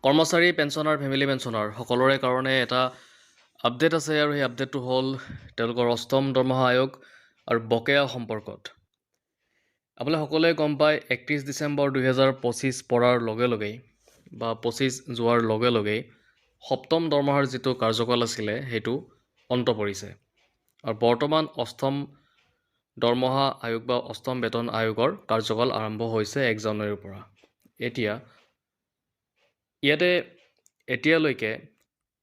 কৰ্মচাৰী pensioner family pensioner সকলোৰে কাৰণে এটা আপডেট আছে আৰু সেই আপডেটটো হ'ল তেওঁলোকৰ অষ্টম দৰমহা আয়োগ আৰু বকেয়া সম্পৰ্কত। আপোনালোকে সকলোৱে গম পায় 31 ডিচেম্বৰ 2025 পৰাৰ লগে লগেই বা 25 যোৱাৰ লগে লগেই সপ্তম দৰমহাৰ যিটো কাৰ্যকাল আছিলে সেইটো অন্ত পৰিছে আৰু বৰ্তমান অষ্টম দৰমহা আয়োগ বা অষ্টম বেতন আয়োগৰ কাৰ্যকাল আৰম্ভ হৈছে 1 জানুৱাৰীৰ পৰা। ইয়াতে এতিয়ালৈকে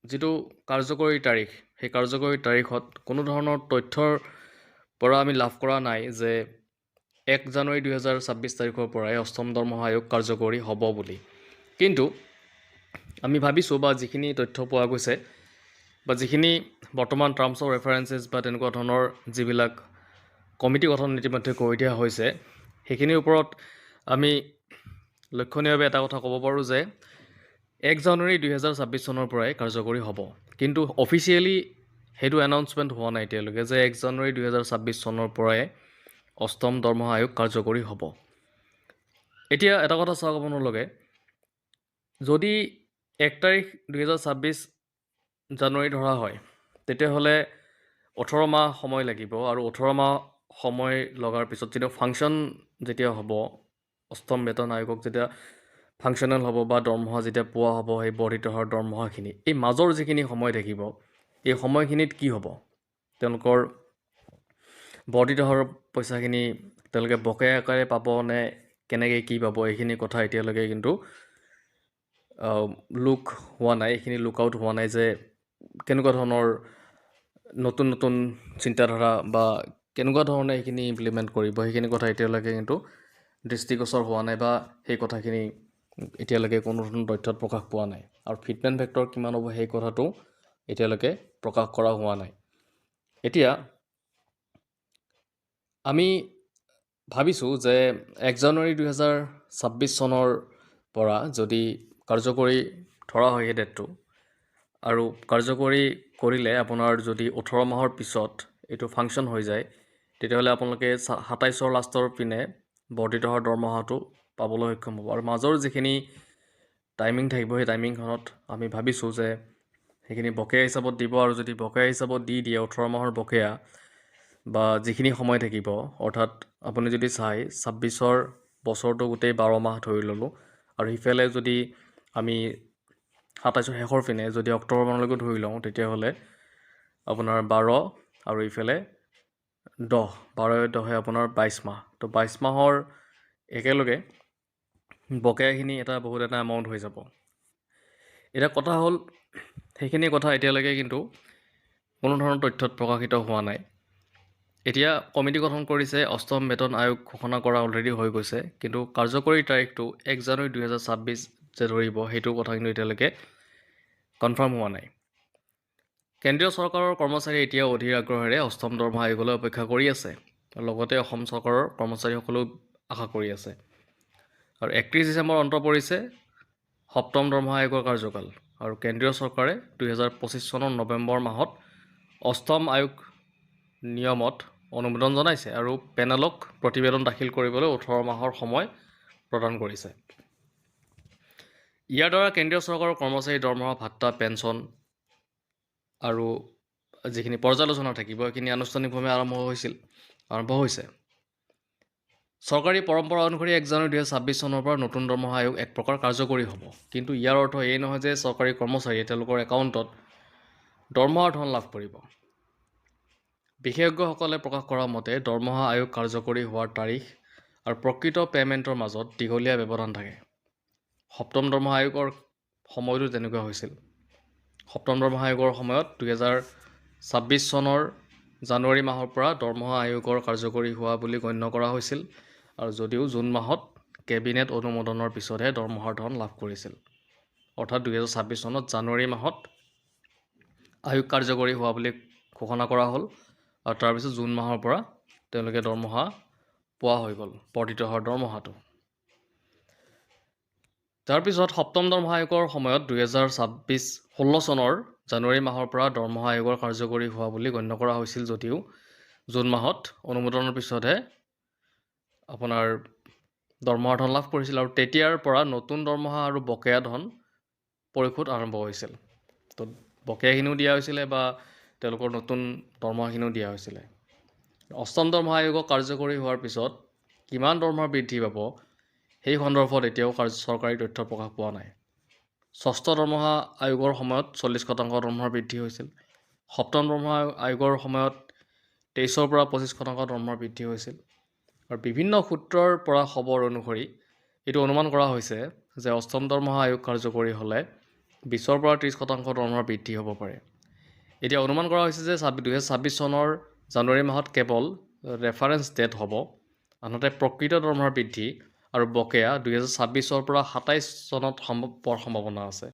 যিটো কাৰ্যকৰী তাৰিখ সেই কাৰ্যকৰী তাৰিখত কোনো ধৰণৰ তথ্যৰ পৰা আমি লাভ কৰা নাই যে 1 জানুৱাৰী 2026 তাৰিখৰ পৰাই অষ্টম দৰমহা আয়োগ কাৰ্যকৰী হ'ব বুলি। কিন্তু আমি ভাবিছোঁ বা যিখিনি তথ্য পোৱা গৈছে বা যিখিনি বৰ্তমান টাৰ্মছ অফ ৰেফাৰেঞ্চেছ বা তেনেকুৱা ধৰণৰ যিবিলাক কমিটি গঠন ইতিমধ্যে কৰি দিয়া হৈছে সেইখিনিৰ ওপৰত আমি লক্ষণীয়ভাৱে এটা কথা ক'ব পাৰোঁ যে 1 জানুৱাৰী 2026 চনৰ পৰাই কাৰ্যকৰী হ'ব, কিন্তু অফিচিয়েলি সেইটো এনাউন্সমেণ্ট হোৱা নাই এতিয়ালৈকে যে 1 জানুৱাৰী 2026 চনৰ পৰাই অষ্টম দৰমহা আয়োগ কাৰ্যকৰী হ'ব। এতিয়া এটা কথা চাওক আপোনালোকে, যদি 1 তাৰিখ 2026 জানুৱাৰী ধৰা হয় তেতিয়াহ'লে 18 মাহ সময় লাগিব আৰু 18 মাহ সময় লগাৰ পিছত যেতিয়া ফাংচন যেতিয়া হ'ব, অষ্টম বেতন আয়োগক যেতিয়া ফাংচনেল হ'ব বা দৰমহা যেতিয়া পোৱা হ'ব সেই বৰ্ধিত হাৰ দৰমহাখিনি, এই মাজৰ যিখিনি সময় থাকিব এই সময়খিনিত কি হ'ব, তেওঁলোকৰ বৰ্ধিত হাৰৰ পইচাখিনি তেওঁলোকে বকেয়া আকাৰে পাব নে কেনেকৈ কি পাব, এইখিনি কথা এতিয়ালৈকে কিন্তু লুক হোৱা নাই, এইখিনি লুক আউট হোৱা নাই যে কেনেকুৱা ধৰণৰ নতুন নতুন চিন্তাধাৰা বা কেনেকুৱা ধৰণে এইখিনি ইমপ্লিমেণ্ট কৰিব, সেইখিনি কথা এতিয়ালৈকে কিন্তু দৃষ্টিগোচৰ হোৱা নাই বা সেই কথাখিনি এতিয়ালৈকে কোনো ধৰণৰ তথ্যত প্ৰকাশ পোৱা নাই। আৰু ফিটমেণ্ট ফেক্টৰ কিমান হ'ব সেই কথাটো এতিয়ালৈকে প্ৰকাশ কৰা হোৱা নাই। এতিয়া আমি ভাবিছোঁ যে 1 জানুৱাৰী 2026 চনৰ পৰা যদি কাৰ্যকৰী ধৰা হয় সেই ডেটটো, আৰু কাৰ্যকৰী কৰিলে আপোনাৰ যদি 18 মাহৰ পিছত এইটো ফাংচন হৈ যায় তেতিয়াহ'লে আপোনালোকে 27ৰ লাষ্টৰ পিনে বৰ্ধিত হাৰ দৰমহাটো পাবলৈ সক্ষম হ'ব। আৰু মাজৰ যিখিনি টাইমিং থাকিব সেই টাইমিংখনত আমি ভাবিছোঁ যে সেইখিনি বকেয়া হিচাপত দিব, আৰু যদি বকেয়া হিচাপত দি দিয়ে 18 মাহৰ বকেয়া বা যিখিনি সময় থাকিব, অৰ্থাৎ আপুনি যদি চাই 26ৰ বছৰটো গোটেই 12 মাহ ধৰি ল'লোঁ, আৰু সিফালে যদি আমি 27ৰ শেষৰ পিনে যদি অক্টোবৰ মানলৈকে ধৰি লওঁ তেতিয়াহ'লে আপোনাৰ 12 আৰু ইফালে 10, 12 আপোনাৰ 22 মাহ, তো 22 মাহৰ একেলগে বকেয়াখিনি এটা বহুত এটা এমাউণ্ট হৈ যাব। এতিয়া কথা হ'ল সেইখিনি কথা এতিয়ালৈকে কিন্তু কোনো ধৰণৰ তথ্যত প্ৰকাশিত হোৱা নাই। এতিয়া কমিটি গঠন কৰিছে, অষ্টম বেতন আয়োগ ঘোষণা কৰা অলৰেডি হৈ গৈছে, কিন্তু কাৰ্যকৰী তাৰিখটো 1 জানুৱাৰী 2026 যে ধৰিব সেইটো কথা কিন্তু এতিয়ালৈকে কনফাৰ্ম হোৱা নাই। কেন্দ্ৰীয় চৰকাৰৰ কৰ্মচাৰী এতিয়াও অধীৰ আগ্ৰহেৰে অষ্টম দৰমহা আয়োগলৈ অপেক্ষা কৰি আছে, লগতে অসম চৰকাৰৰ কৰ্মচাৰীসকলেও আশা কৰি আছে। আৰু 31 ডিচেম্বৰ অন্ত পৰিছে সপ্তম দৰমহা আয়োগৰ কাৰ্যকাল, আৰু কেন্দ্ৰীয় চৰকাৰে 2025 চনৰ নৱেম্বৰ মাহত অষ্টম আয়োগ নিয়মত অনুমোদন জনাইছে আৰু পেনেলক প্ৰতিবেদন দাখিল কৰিবলৈ 18 মাহৰ সময় প্ৰদান কৰিছে। ইয়াৰ দ্বাৰা কেন্দ্ৰীয় চৰকাৰৰ কৰ্মচাৰী দৰমহা ভাত্তা পেঞ্চন আৰু যিখিনি পৰ্যালোচনা থাকিব সেইখিনি আনুষ্ঠানিকভাৱে আৰম্ভ হৈছে। চৰকাৰী পৰম্পৰা অনুসৰি 1 জানুৱাৰী 2026 চনৰ পৰা নতুন দৰমহা আয়োগ এক প্ৰকাৰ কাৰ্যকৰী হ'ব, কিন্তু ইয়াৰ অৰ্থ এই নহয় যে চৰকাৰী কৰ্মচাৰীয়ে তেওঁলোকৰ একাউণ্টত দৰমহাৰ ধন লাভ কৰিব। বিশেষজ্ঞসকলে প্ৰকাশ কৰা মতে দৰমহা আয়োগ কাৰ্যকৰী হোৱাৰ তাৰিখ আৰু প্ৰকৃত পে'মেণ্টৰ মাজত দীঘলীয়া ব্যৱধান থাকে। সপ্তম দৰমহা আয়োগৰ সময়তো তেনেকুৱা হৈছিল। সপ্তম দৰমহা আয়োগৰ সময়ত 2026 চনৰ জানুৱাৰী মাহৰ পৰা দৰমহা আয়োগৰ কাৰ্যকৰী হোৱা বুলি গণ্য কৰা হৈছিল, আৰু যদিও জুন মাহত কেবিনেট অনুমোদনৰ পিছতহে দৰমহাৰ ধন লাভ কৰিছিল। অৰ্থাৎ 2026 চনত জানুৱাৰী মাহত আয়োগ কাৰ্যকৰী হোৱা বুলি ঘোষণা কৰা হ'ল, আৰু তাৰপিছত জুন মাহৰ পৰা তেওঁলোকে দৰমহা পোৱা হৈ গ'ল, বৰ্ধিত হাৰ দৰমহাটো। তাৰপিছত সপ্তম দৰমহা আয়োগৰ সময়ত 2016 চনৰ জানুৱাৰী মাহৰ পৰা দৰমহা আয়োগৰ কাৰ্যকৰী হোৱা বুলি গণ্য কৰা হৈছিল, যদিও জুন মাহত অনুমোদনৰ পিছতহে আপোনাৰ দৰমহাৰ ধন লাভ কৰিছিল, আৰু তেতিয়াৰ পৰা নতুন দৰমহা আৰু বকেয়া ধন পৰিশোধ আৰম্ভ হৈছিল। তো বকেয়াখিনিও দিয়া হৈছিলে বা তেওঁলোকৰ নতুন দৰমহাখিনিও দিয়া হৈছিলে। অষ্টম দৰমহা আয়োগক কাৰ্যকৰী হোৱাৰ পিছত কিমান দৰমহা বৃদ্ধি পাব সেই সন্দৰ্ভত এতিয়াও চৰকাৰী তথ্য প্ৰকাশ পোৱা নাই। ষষ্ঠ দৰমহা আয়োগৰ সময়ত 40% দৰমহা বৃদ্ধি হৈছিল। সপ্তম দৰমহা আয়োগৰ সময়ত 23ৰ পৰা 25% দৰমহা বৃদ্ধি হৈছিল। আৰু বিভিন্ন সূত্ৰৰ পৰা খবৰ অনুসৰি এইটো অনুমান কৰা হৈছে যে অষ্টম দৰমহা আয়োগ কাৰ্যকৰী হ'লে 20ৰ পৰা 30% দৰমহা বৃদ্ধি হ'ব পাৰে। এতিয়া অনুমান কৰা হৈছে যে 2026 চনৰ জানুৱাৰী মাহত কেৱল ৰেফাৰেন্স ডেট হ'ব, আনহাতে প্ৰকৃত দৰমহাৰ বৃদ্ধি আৰু বকেয়া 2026ৰ পৰা 27 চনত পোৱাৰ সম্ভাৱনা আছে।